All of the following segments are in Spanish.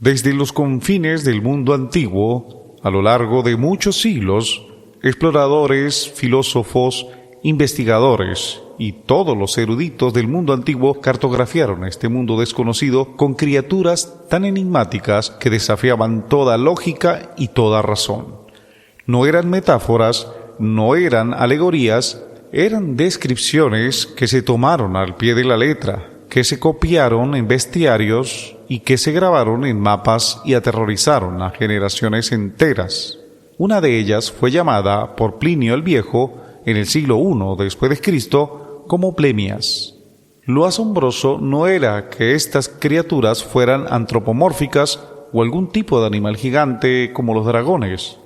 Desde los confines del mundo antiguo, a lo largo de muchos siglos, exploradores, filósofos, investigadores y todos los eruditos del mundo antiguo cartografiaron este mundo desconocido con criaturas tan enigmáticas que desafiaban toda lógica y toda razón. No eran metáforas, no eran alegorías, eran descripciones que se tomaron al pie de la letra, que se copiaron en bestiarios y que se grabaron en mapas y aterrorizaron a generaciones enteras. Una de ellas fue llamada por Plinio el Viejo en el siglo I después de Cristo como Plemias. Lo asombroso no era que estas criaturas fueran antropomórficas o algún tipo de animal gigante como los dragones.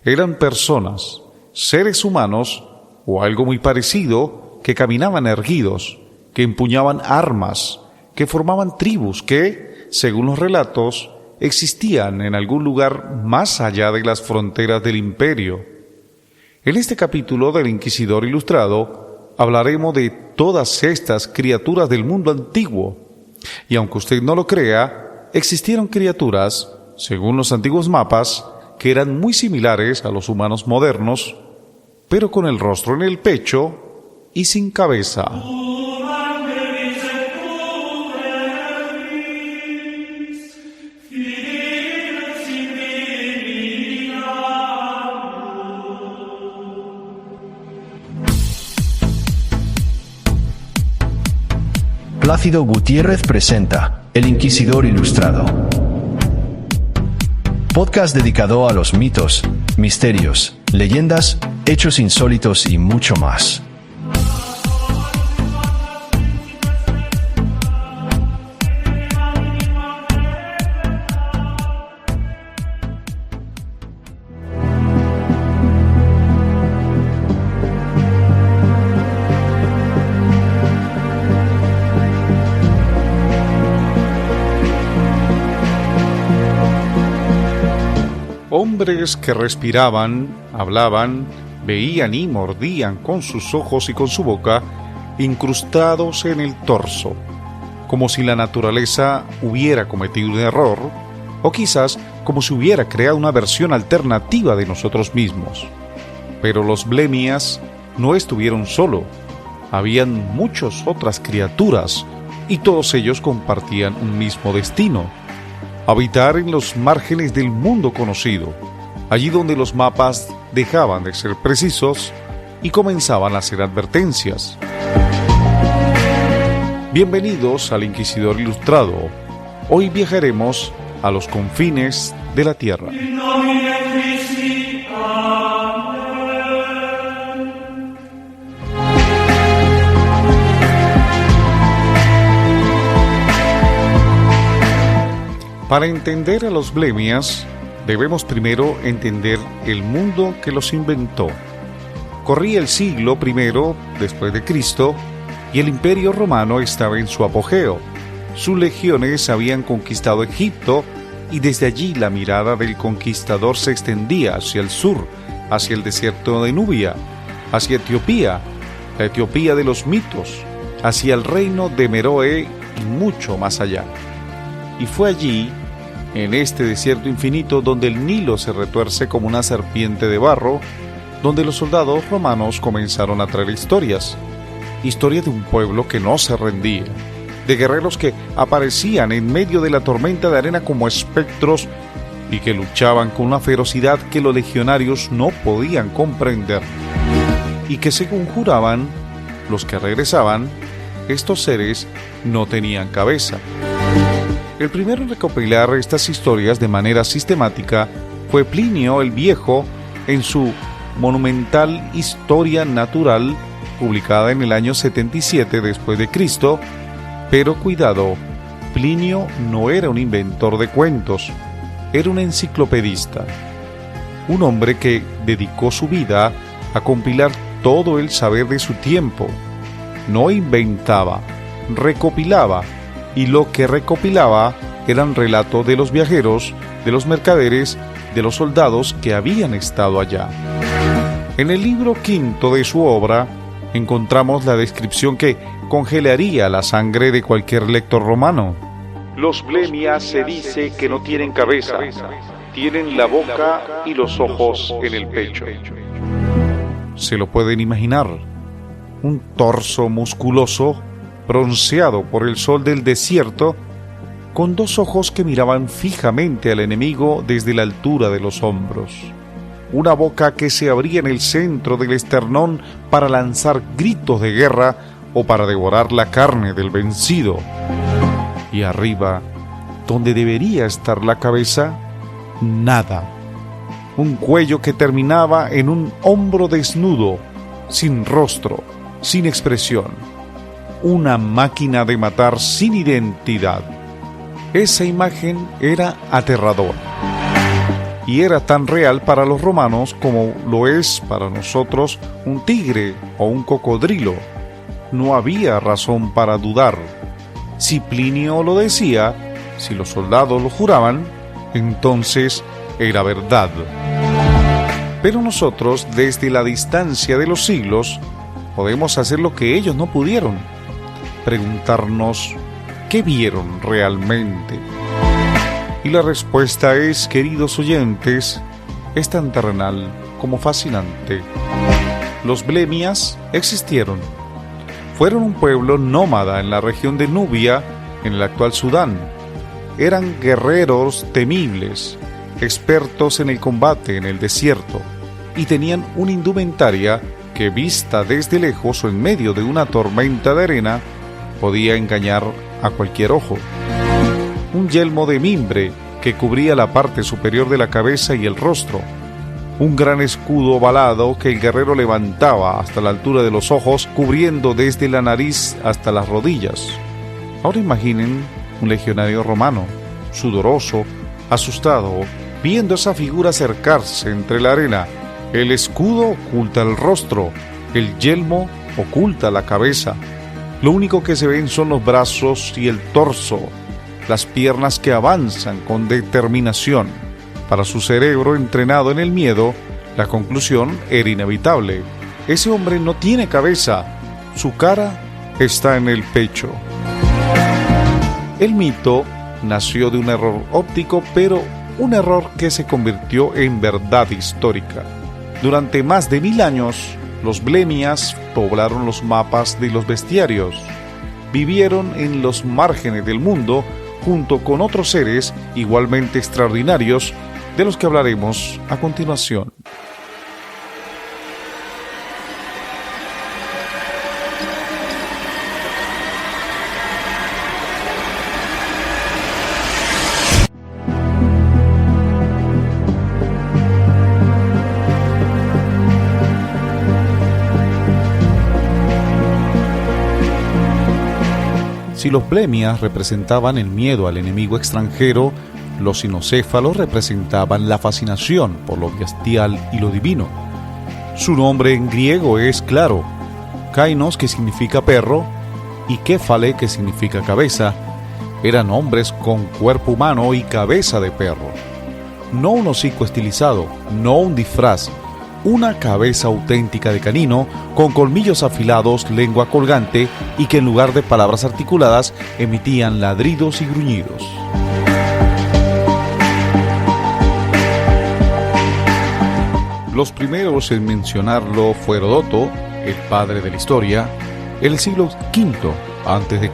Eran personas, seres humanos o algo muy parecido, que caminaban erguidos, que empuñaban armas, que formaban tribus que, según los relatos, existían en algún lugar más allá de las fronteras del imperio. En este capítulo del Inquisidor Ilustrado hablaremos de todas estas criaturas del mundo antiguo. Y aunque usted no lo crea, existieron criaturas, según los antiguos mapas, que eran muy similares a los humanos modernos, pero con el rostro en el pecho y sin cabeza. Plácido Gutiérrez presenta El Inquisidor Ilustrado. Podcast dedicado a los mitos, misterios, leyendas, hechos insólitos y mucho más. Hombres que respiraban, hablaban, veían y mordían con sus ojos y con su boca, incrustados en el torso, como si la naturaleza hubiera cometido un error, o quizás como si hubiera creado una versión alternativa de nosotros mismos. Pero los Blemias no estuvieron solo, habían muchas otras criaturas, y todos ellos compartían un mismo destino: habitar en los márgenes del mundo conocido, allí donde los mapas dejaban de ser precisos y comenzaban a hacer advertencias. Bienvenidos al Inquisidor Ilustrado. Hoy viajaremos a los confines de la Tierra. Para entender a los Blemias, debemos primero entender el mundo que los inventó. Corría el siglo I después de Cristo y el Imperio Romano estaba en su apogeo. Sus legiones habían conquistado Egipto y desde allí la mirada del conquistador se extendía hacia el sur, hacia el desierto de Nubia, hacia Etiopía, la Etiopía de los mitos, hacia el reino de Meroe y mucho más allá. Y fue allí, en este desierto infinito donde el Nilo se retuerce como una serpiente de barro, donde los soldados romanos comenzaron a traer historias de un pueblo que no se rendía, de guerreros que aparecían en medio de la tormenta de arena como espectros y que luchaban con una ferocidad que los legionarios no podían comprender, y que según juraban los que regresaban, estos seres no tenían cabeza. El primero en recopilar estas historias de manera sistemática fue Plinio el Viejo en su monumental Historia Natural, publicada en el año 77 después de Cristo. Pero cuidado, Plinio no era un inventor de cuentos, era un enciclopedista, un hombre que dedicó su vida a compilar todo el saber de su tiempo. No inventaba, recopilaba, y lo que recopilaba eran relatos de los viajeros, de los mercaderes, de los soldados que habían estado allá. En el libro quinto de su obra encontramos la descripción que congelaría la sangre de cualquier lector romano. Los blemias se dice que no tienen cabeza, tienen la boca y los ojos en el pecho. ¿Se lo pueden imaginar? Un torso musculoso, bronceado por el sol del desierto, con dos ojos que miraban fijamente al enemigo desde la altura de los hombros. Una boca que se abría en el centro del esternón para lanzar gritos de guerra o para devorar la carne del vencido. Y arriba, donde debería estar la cabeza, nada. Un cuello que terminaba en un hombro desnudo, sin rostro, sin expresión. Una máquina de matar sin identidad. Esa imagen era aterradora. Y era tan real para los romanos como lo es para nosotros un tigre o un cocodrilo. No había razón para dudar. Si Plinio lo decía, si los soldados lo juraban, entonces era verdad. Pero nosotros, desde la distancia de los siglos, podemos hacer lo que ellos no pudieron: preguntarnos ¿qué vieron realmente? Y la respuesta es, queridos oyentes, es tan terrenal como fascinante. Los blemias existieron. Fueron un pueblo nómada en la región de Nubia, en el actual Sudán. Eran guerreros temibles, expertos en el combate en el desierto, y tenían una indumentaria que, vista desde lejos o en medio de una tormenta de arena, podía engañar a cualquier ojo. Un yelmo de mimbre que cubría la parte superior de la cabeza y el rostro. Un gran escudo ovalado que el guerrero levantaba hasta la altura de los ojos, cubriendo desde la nariz hasta las rodillas. Ahora imaginen un legionario romano, sudoroso, asustado, viendo esa figura acercarse entre la arena. El escudo oculta el rostro, el yelmo oculta la cabeza. Lo único que se ven son los brazos y el torso, las piernas que avanzan con determinación. Para su cerebro entrenado en el miedo, la conclusión era inevitable. Ese hombre no tiene cabeza, su cara está en el pecho. El mito nació de un error óptico, pero un error que se convirtió en verdad histórica. Durante más de 1000 años, los blemias poblaron los mapas de los bestiarios. Vivieron en los márgenes del mundo junto con otros seres igualmente extraordinarios, de los que hablaremos a continuación. Si los blemias representaban el miedo al enemigo extranjero, los cinocéfalos representaban la fascinación por lo bestial y lo divino. Su nombre en griego es claro: Kainos, que significa perro, y Kéfale, que significa cabeza. Eran hombres con cuerpo humano y cabeza de perro. No un hocico estilizado, no un disfraz, una cabeza auténtica de canino, con colmillos afilados, lengua colgante, y que en lugar de palabras articuladas emitían ladridos y gruñidos. Los primeros en mencionarlo fue Heródoto, el padre de la historia, en el siglo V a.C.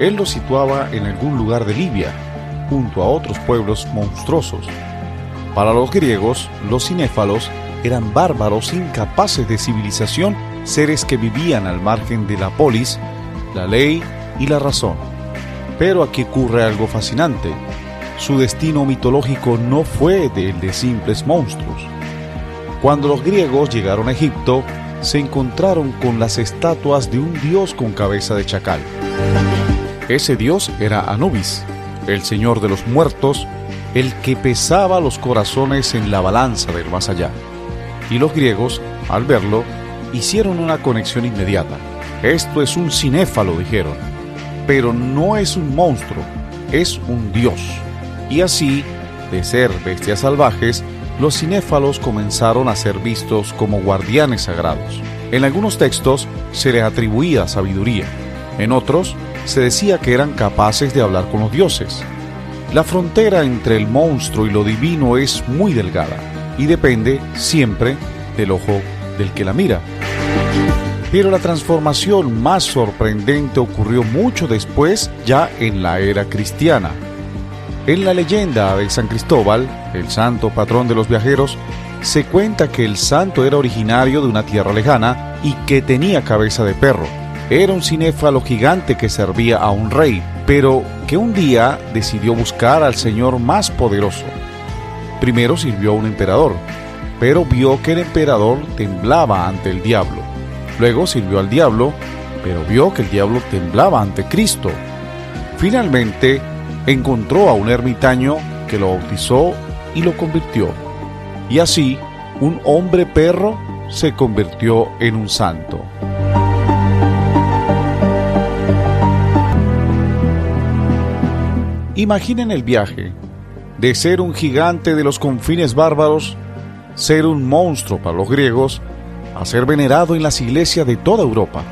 Él lo situaba en algún lugar de Libia, junto a otros pueblos monstruosos. Para los griegos, los cinéfalos eran bárbaros incapaces de civilización, seres que vivían al margen de la polis, la ley y la razón. Pero aquí ocurre algo fascinante. Su destino mitológico no fue el de simples monstruos. Cuando los griegos llegaron a Egipto, se encontraron con las estatuas de un dios con cabeza de chacal. Ese dios era Anubis, el señor de los muertos, el que pesaba los corazones en la balanza del más allá. Y los griegos, al verlo, hicieron una conexión inmediata. Esto es un cinéfalo, dijeron. Pero no es un monstruo, es un dios. Y así, de ser bestias salvajes, los cinéfalos comenzaron a ser vistos como guardianes sagrados. En algunos textos se les atribuía sabiduría, en otros se decía que eran capaces de hablar con los dioses. La frontera entre el monstruo y lo divino es muy delgada y depende siempre del ojo del que la mira. Pero la transformación más sorprendente ocurrió mucho después, ya en la era cristiana. En la leyenda de San Cristóbal, el santo patrón de los viajeros, se cuenta que el santo era originario de una tierra lejana y que tenía cabeza de perro. Era un cinéfalo gigante que servía a un rey, pero que un día decidió buscar al señor más poderoso. Primero sirvió a un emperador, pero vio que el emperador temblaba ante el diablo. Luego sirvió al diablo, pero vio que el diablo temblaba ante Cristo. Finalmente, encontró a un ermitaño que lo bautizó y lo convirtió. Y así, un hombre perro se convirtió en un santo. Imaginen el viaje de ser un gigante de los confines bárbaros, ser un monstruo para los griegos, a ser venerado en las iglesias de toda Europa.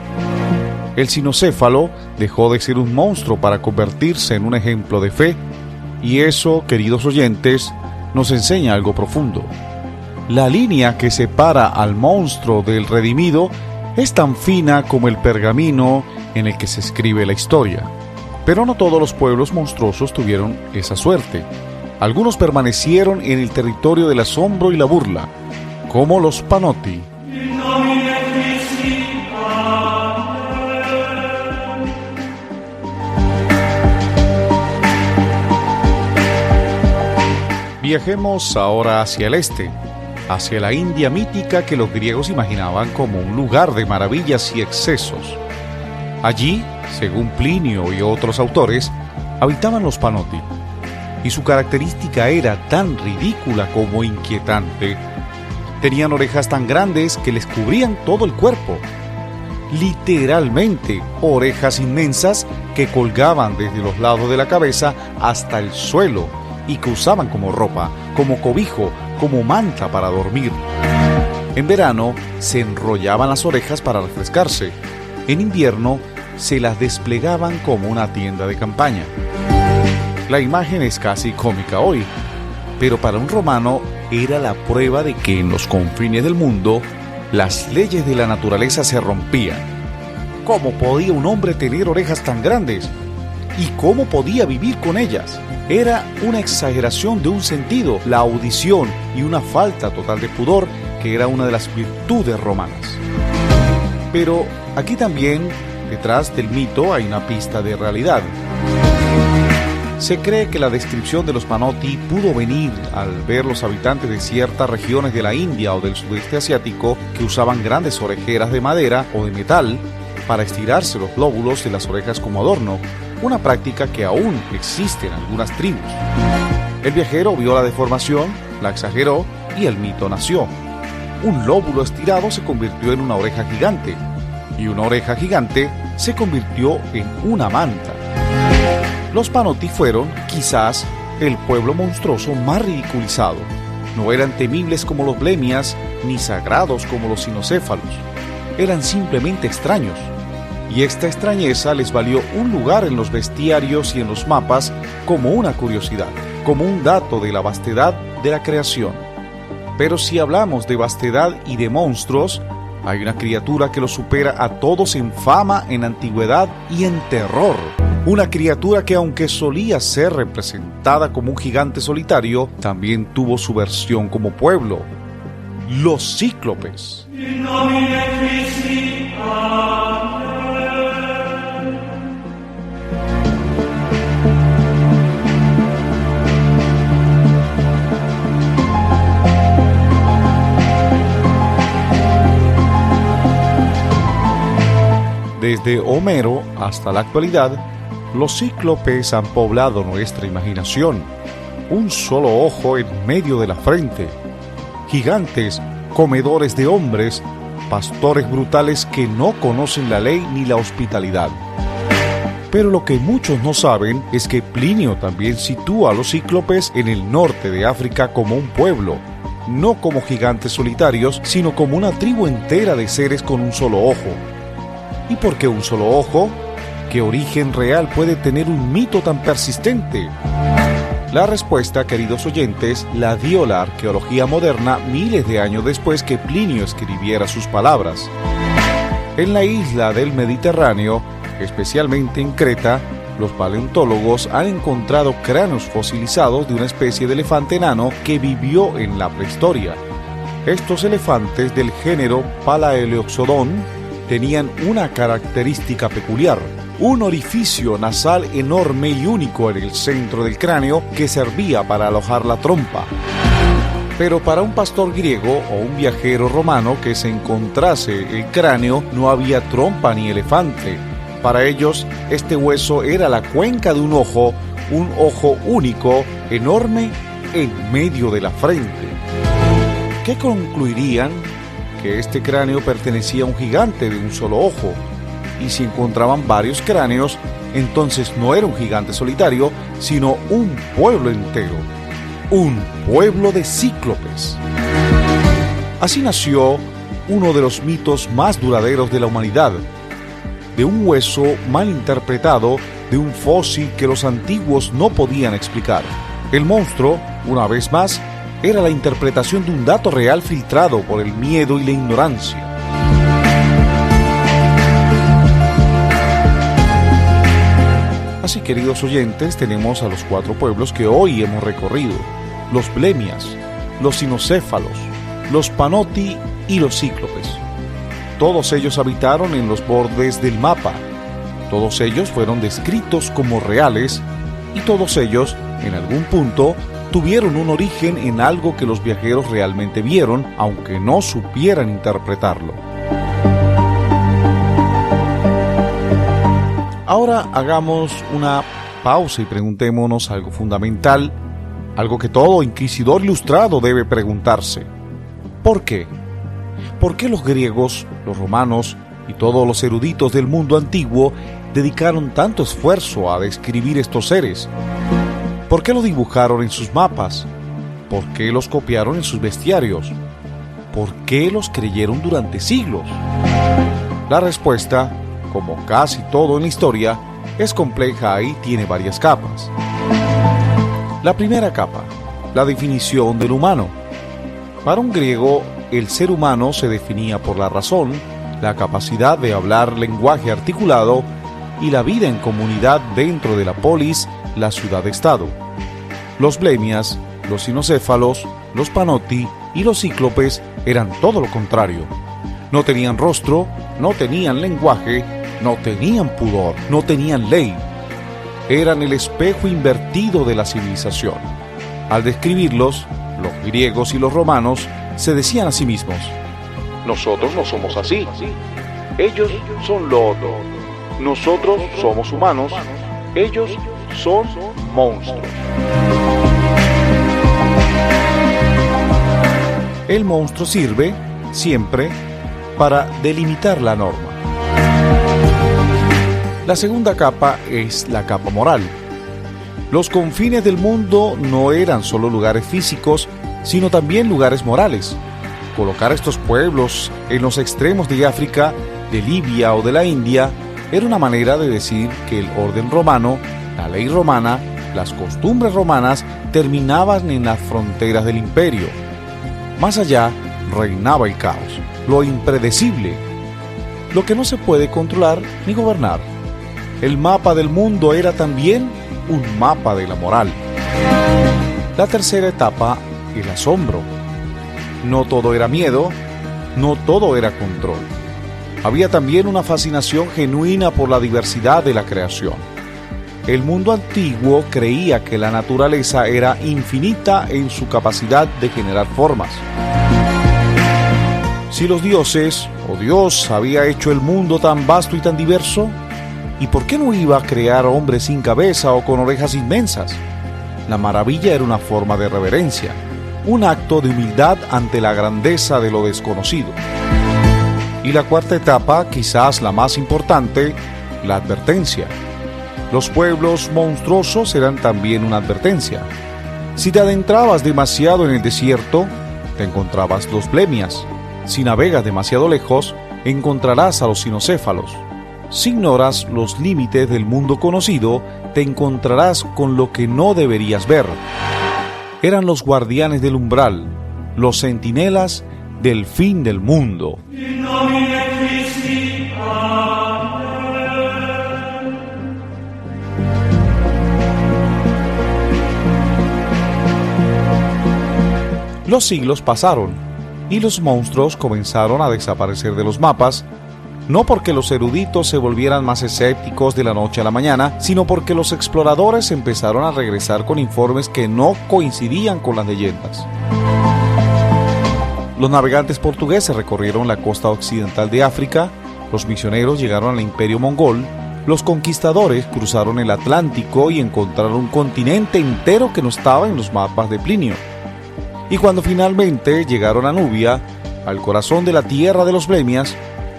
El cinocéfalo dejó de ser un monstruo para convertirse en un ejemplo de fe, y eso, queridos oyentes, nos enseña algo profundo. La línea que separa al monstruo del redimido es tan fina como el pergamino en el que se escribe la historia. Pero no todos los pueblos monstruosos tuvieron esa suerte. Algunos permanecieron en el territorio del asombro y la burla, como los Panoti. Viajemos ahora hacia el este, hacia la India mítica que los griegos imaginaban como un lugar de maravillas y excesos. Allí, según Plinio y otros autores, habitaban los Panoti, y su característica era tan ridícula como inquietante. Tenían orejas tan grandes que les cubrían todo el cuerpo. Literalmente, orejas inmensas que colgaban desde los lados de la cabeza hasta el suelo y que usaban como ropa, como cobijo, como manta para dormir. En verano se enrollaban las orejas para refrescarse. En invierno se las desplegaban como una tienda de campaña. La imagen es casi cómica hoy, pero para un romano era la prueba de que en los confines del mundo las leyes de la naturaleza se rompían. ¿Cómo podía un hombre tener orejas tan grandes? ¿Y cómo podía vivir con ellas? Era una exageración de un sentido, la audición, y una falta total de pudor que era una de las virtudes romanas. Pero aquí también, detrás del mito, hay una pista de realidad. Se cree que la descripción de los Panoti pudo venir al ver los habitantes de ciertas regiones de la India o del sudeste asiático que usaban grandes orejeras de madera o de metal para estirarse los lóbulos de las orejas como adorno, una práctica que aún existe en algunas tribus. El viajero vio la deformación, la exageró y el mito nació. Un lóbulo estirado se convirtió en una oreja gigante, y una oreja gigante se convirtió en una manta. Los Panoti fueron, quizás, el pueblo monstruoso más ridiculizado. No eran temibles como los blemias, ni sagrados como los cinocéfalos. Eran simplemente extraños. Y esta extrañeza les valió un lugar en los bestiarios y en los mapas como una curiosidad, como un dato de la vastedad de la creación. Pero si hablamos de vastedad y de monstruos, hay una criatura que los supera a todos en fama, en antigüedad y en terror. Una criatura que, aunque solía ser representada como un gigante solitario, también tuvo su versión como pueblo: los cíclopes. Desde Homero hasta la actualidad, los cíclopes han poblado nuestra imaginación. Un solo ojo en medio de la frente. Gigantes, comedores de hombres, pastores brutales que no conocen la ley ni la hospitalidad. Pero lo que muchos no saben es que Plinio también sitúa a los cíclopes en el norte de África como un pueblo, no como gigantes solitarios, sino como una tribu entera de seres con un solo ojo. ¿Y por qué un solo ojo? ¿Qué origen real puede tener un mito tan persistente? La respuesta, queridos oyentes, la dio la arqueología moderna miles de años después que Plinio escribiera sus palabras. En la isla del Mediterráneo, especialmente en Creta, los paleontólogos han encontrado cráneos fosilizados de una especie de elefante enano que vivió en la prehistoria. Estos elefantes del género Palaeoloxodon tenían una característica peculiar: un orificio nasal enorme y único en el centro del cráneo que servía para alojar la trompa. Pero para un pastor griego o un viajero romano que se encontrase el cráneo no había trompa ni elefante. Para ellos, este hueso era la cuenca de un ojo único, enorme, en medio de la frente. ¿Qué concluirían? Que este cráneo pertenecía a un gigante de un solo ojo. Y si encontraban varios cráneos, entonces no era un gigante solitario, sino un pueblo entero. Un pueblo de cíclopes. Así nació uno de los mitos más duraderos de la humanidad, de un hueso mal interpretado, de un fósil que los antiguos no podían explicar. El monstruo, una vez más, era la interpretación de un dato real filtrado por el miedo y la ignorancia. Así, queridos oyentes, tenemos a los 4 pueblos que hoy hemos recorrido: los blemias, los cinocéfalos, los panoti y los cíclopes. Todos ellos habitaron en los bordes del mapa. Todos ellos fueron descritos como reales y todos ellos, en algún punto, tuvieron un origen en algo que los viajeros realmente vieron, aunque no supieran interpretarlo. Ahora hagamos una pausa y preguntémonos algo fundamental, algo que todo inquisidor ilustrado debe preguntarse. ¿Por qué? ¿Por qué los griegos, los romanos y todos los eruditos del mundo antiguo dedicaron tanto esfuerzo a describir estos seres? ¿Por qué los dibujaron en sus mapas? ¿Por qué los copiaron en sus bestiarios? ¿Por qué los creyeron durante siglos? La respuesta, como casi todo en la historia, es compleja y tiene varias capas. La primera capa, la definición del humano. Para un griego, el ser humano se definía por la razón, la capacidad de hablar lenguaje articulado y la vida en comunidad dentro de la polis, la ciudad-estado. Los blemias, los cinocéfalos, los panoti y los cíclopes eran todo lo contrario. No tenían rostro, no tenían lenguaje, no tenían pudor, no tenían ley. Eran el espejo invertido de la civilización. Al describirlos, los griegos y los romanos se decían a sí mismos: nosotros no somos así, ellos son lo otro, nosotros somos humanos, ellos son monstruos. El monstruo sirve, siempre, para delimitar la norma. La segunda capa es la capa moral. Los confines del mundo no eran solo lugares físicos, sino también lugares morales. Colocar estos pueblos en los extremos de África, de Libia o de la India era una manera de decir que el orden romano, la ley romana, las costumbres romanas terminaban en las fronteras del imperio. Más allá reinaba el caos, lo impredecible, lo que no se puede controlar ni gobernar. El mapa del mundo era también un mapa de la moral. La tercera etapa, el asombro. No todo era miedo, no todo era control. Había también una fascinación genuina por la diversidad de la creación. El mundo antiguo creía que la naturaleza era infinita en su capacidad de generar formas. Si los dioses o Dios había hecho el mundo tan vasto y tan diverso, ¿y por qué no iba a crear hombres sin cabeza o con orejas inmensas? La maravilla era una forma de reverencia, un acto de humildad ante la grandeza de lo desconocido. Y la cuarta etapa, quizás la más importante, la advertencia. Los pueblos monstruosos eran también una advertencia. Si te adentrabas demasiado en el desierto, te encontrabas los blemias. Si navegas demasiado lejos, encontrarás a los cinocéfalos. Si ignoras los límites del mundo conocido, te encontrarás con lo que no deberías ver. Eran los guardianes del umbral, los centinelas del fin del mundo. Los siglos pasaron y los monstruos comenzaron a desaparecer de los mapas, no porque los eruditos se volvieran más escépticos de la noche a la mañana, sino porque los exploradores empezaron a regresar con informes que no coincidían con las leyendas. Los navegantes portugueses recorrieron la costa occidental de África, los misioneros llegaron al imperio mongol, los conquistadores cruzaron el Atlántico y encontraron un continente entero que no estaba en los mapas de Plinio. Y cuando finalmente llegaron a Nubia, al corazón de la tierra de los Blemias,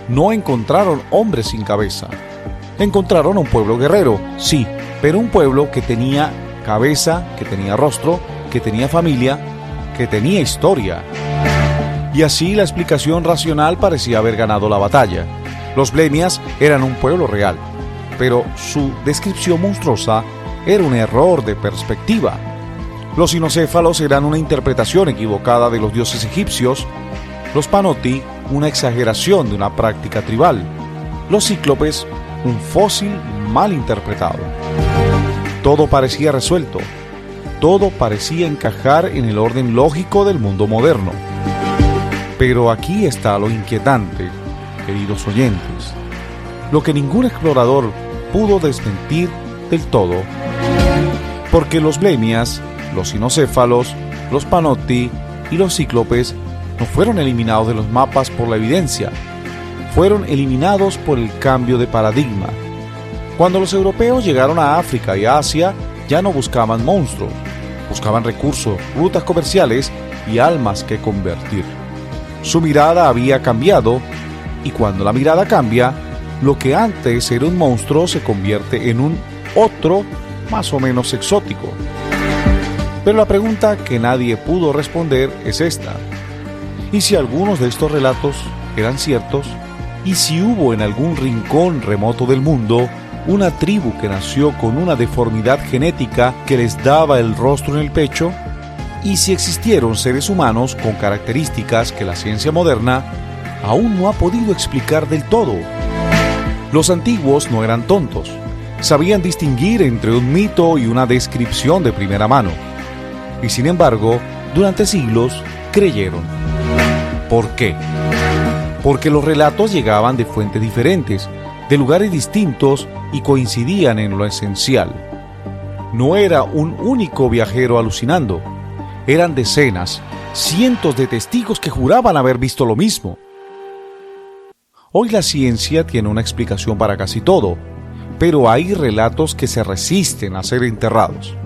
no encontraron hombres sin cabeza. Encontraron un pueblo guerrero, sí, pero un pueblo que tenía cabeza, que tenía rostro, que tenía familia, que tenía historia. Y así la explicación racional parecía haber ganado la batalla. Los Blemias eran un pueblo real, pero su descripción monstruosa era un error de perspectiva. Los cinocéfalos eran una interpretación equivocada de los dioses egipcios, los panoti una exageración de una práctica tribal, los cíclopes un fósil mal interpretado. Todo parecía resuelto, todo parecía encajar en el orden lógico del mundo moderno. Pero aquí está lo inquietante, queridos oyentes, lo que ningún explorador pudo desmentir del todo, porque los Blemias, los cinocéfalos, los panoti y los cíclopes no fueron eliminados de los mapas por la evidencia, fueron eliminados por el cambio de paradigma. Cuando los europeos llegaron a África y a Asia, ya no buscaban monstruos, buscaban recursos, rutas comerciales y almas que convertir. Su mirada había cambiado, y cuando la mirada cambia, lo que antes era un monstruo se convierte en un otro más o menos exótico. Pero la pregunta que nadie pudo responder es esta: ¿y si algunos de estos relatos eran ciertos? ¿Y si hubo en algún rincón remoto del mundo una tribu que nació con una deformidad genética que les daba el rostro en el pecho? ¿Y si existieron seres humanos con características que la ciencia moderna aún no ha podido explicar del todo? Los antiguos no eran tontos, sabían distinguir entre un mito y una descripción de primera mano. Y sin embargo, durante siglos creyeron. ¿Por qué? Porque los relatos llegaban de fuentes diferentes, de lugares distintos y coincidían en lo esencial. No era un único viajero alucinando, eran decenas, cientos de testigos que juraban haber visto lo mismo. Hoy la ciencia tiene una explicación para casi todo, pero hay relatos que se resisten a ser enterrados.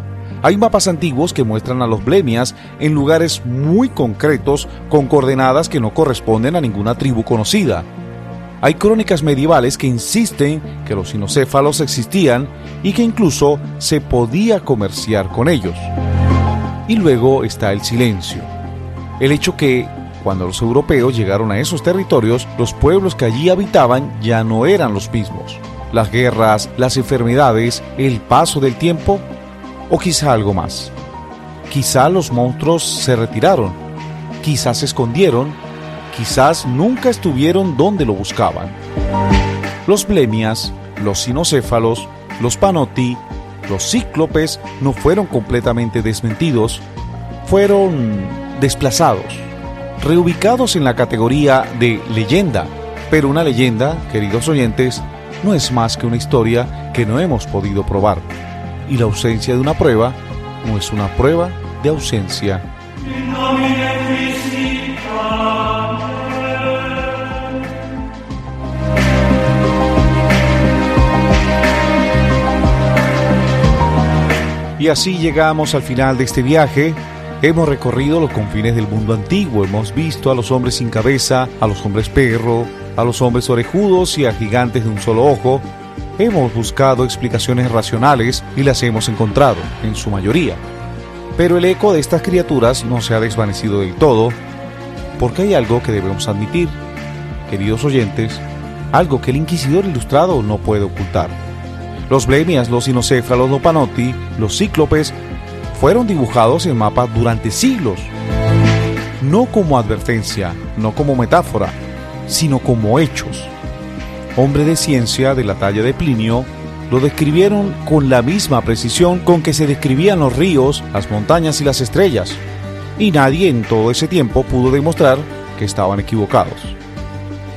Hay mapas antiguos que muestran a los Blemias en lugares muy concretos con coordenadas que no corresponden a ninguna tribu conocida. Hay crónicas medievales que insisten que los cinocéfalos existían y que incluso se podía comerciar con ellos. Y luego está el silencio. El hecho que, cuando los europeos llegaron a esos territorios, los pueblos que allí habitaban ya no eran los mismos. Las guerras, las enfermedades, el paso del tiempo, o quizá algo más. Quizá los monstruos se retiraron, quizás se escondieron, quizás nunca estuvieron donde lo buscaban. Los Blemias, los cinocéfalos, los panoti, los cíclopes no fueron completamente desmentidos, fueron desplazados, reubicados en la categoría de leyenda. Pero una leyenda, queridos oyentes, no es más que una historia que no hemos podido probar. Y la ausencia de una prueba no es una prueba de ausencia. Y así llegamos al final de este viaje. Hemos recorrido los confines del mundo antiguo, hemos visto a los hombres sin cabeza, a los hombres perro, a los hombres orejudos y a gigantes de un solo ojo. Hemos buscado explicaciones racionales y las hemos encontrado, en su mayoría. Pero el eco de estas criaturas no se ha desvanecido del todo, porque hay algo que debemos admitir, queridos oyentes, algo que el inquisidor ilustrado no puede ocultar. Los blemias, los cinocéfalos, los panotti, los cíclopes fueron dibujados en mapas durante siglos, no como advertencia, no como metáfora, sino como hechos. Hombres de ciencia de la talla de Plinio lo describieron con la misma precisión con que se describían los ríos, las montañas y las estrellas, y nadie en todo ese tiempo pudo demostrar que estaban equivocados.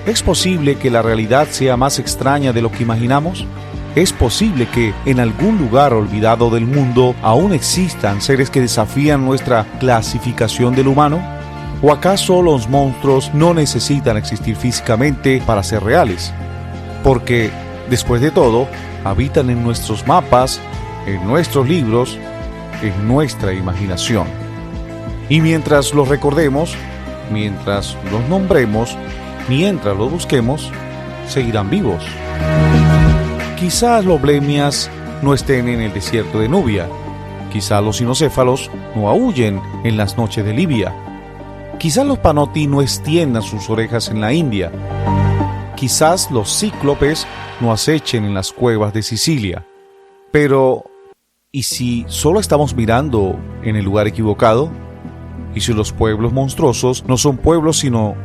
¿Es posible que la realidad sea más extraña de lo que imaginamos? ¿Es posible que en algún lugar olvidado del mundo aún existan seres que desafían nuestra clasificación del humano? ¿O acaso los monstruos no necesitan existir físicamente para ser reales? Porque, después de todo, habitan en nuestros mapas, en nuestros libros, en nuestra imaginación. Y mientras los recordemos, mientras los nombremos, mientras los busquemos, seguirán vivos. Quizás los blemias no estén en el desierto de Nubia. Quizás los cinocéfalos no aúllen en las noches de Libia. Quizás los panotti no extiendan sus orejas en la India. Quizás los cíclopes no acechen en las cuevas de Sicilia. Pero, ¿y si solo estamos mirando en el lugar equivocado? ¿Y si los pueblos monstruosos no son pueblos sino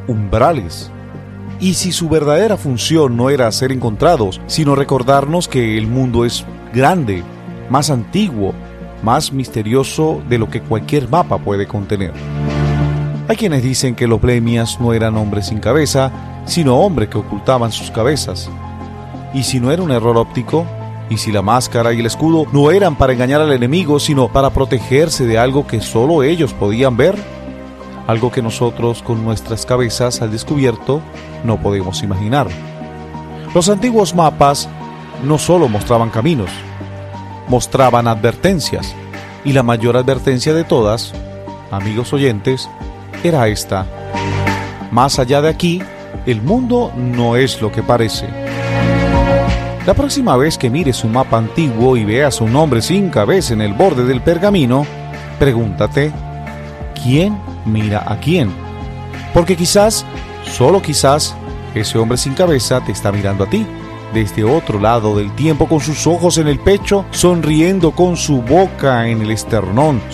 umbrales? ¿Y si su verdadera función no era ser encontrados, sino recordarnos que el mundo es grande, más antiguo, más misterioso de lo que cualquier mapa puede contener? Hay quienes dicen que los blemias no eran hombres sin cabeza, sino hombres que ocultaban sus cabezas. ¿Y si no era un error óptico? ¿Y si la máscara y el escudo no eran para engañar al enemigo, sino para protegerse de algo que solo ellos podían ver? Algo que nosotros con nuestras cabezas al descubierto no podemos imaginar. Los antiguos mapas no solo mostraban caminos, mostraban advertencias, y la mayor advertencia de todas, amigos oyentes, era esta: más allá de aquí, el mundo no es lo que parece. La próxima vez que mires un mapa antiguo y veas un hombre sin cabeza en el borde del pergamino, pregúntate, ¿quién mira a quién? Porque quizás, solo quizás, ese hombre sin cabeza te está mirando a ti, desde otro lado del tiempo, con sus ojos en el pecho, sonriendo con su boca en el esternón,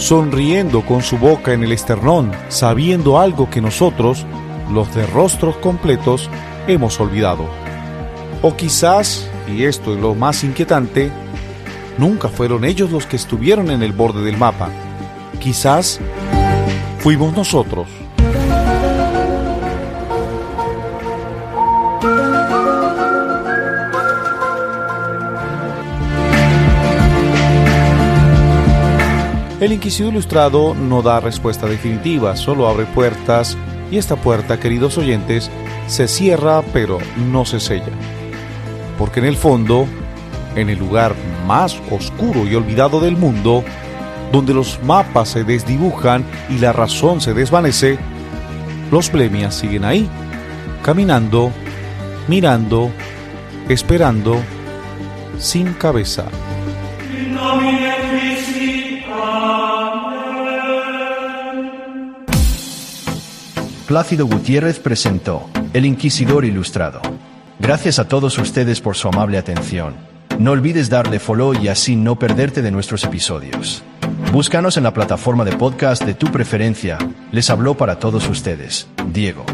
sabiendo algo que nosotros, los de rostros completos, hemos olvidado. O quizás, y esto es lo más inquietante, nunca fueron ellos los que estuvieron en el borde del mapa. Quizás fuimos nosotros. El inquisidor ilustrado no da respuesta definitiva, solo abre puertas, y esta puerta, queridos oyentes, se cierra pero no se sella. Porque en el fondo, en el lugar más oscuro y olvidado del mundo, donde los mapas se desdibujan y la razón se desvanece, los blemias siguen ahí, caminando, mirando, esperando, sin cabeza. Plácido Gutiérrez presentó El Inquisidor Ilustrado. Gracias a todos ustedes por su amable atención. No olvides darle follow y así no perderte de nuestros episodios. Búscanos en la plataforma de podcast de tu preferencia. Les habló para todos ustedes, Diego.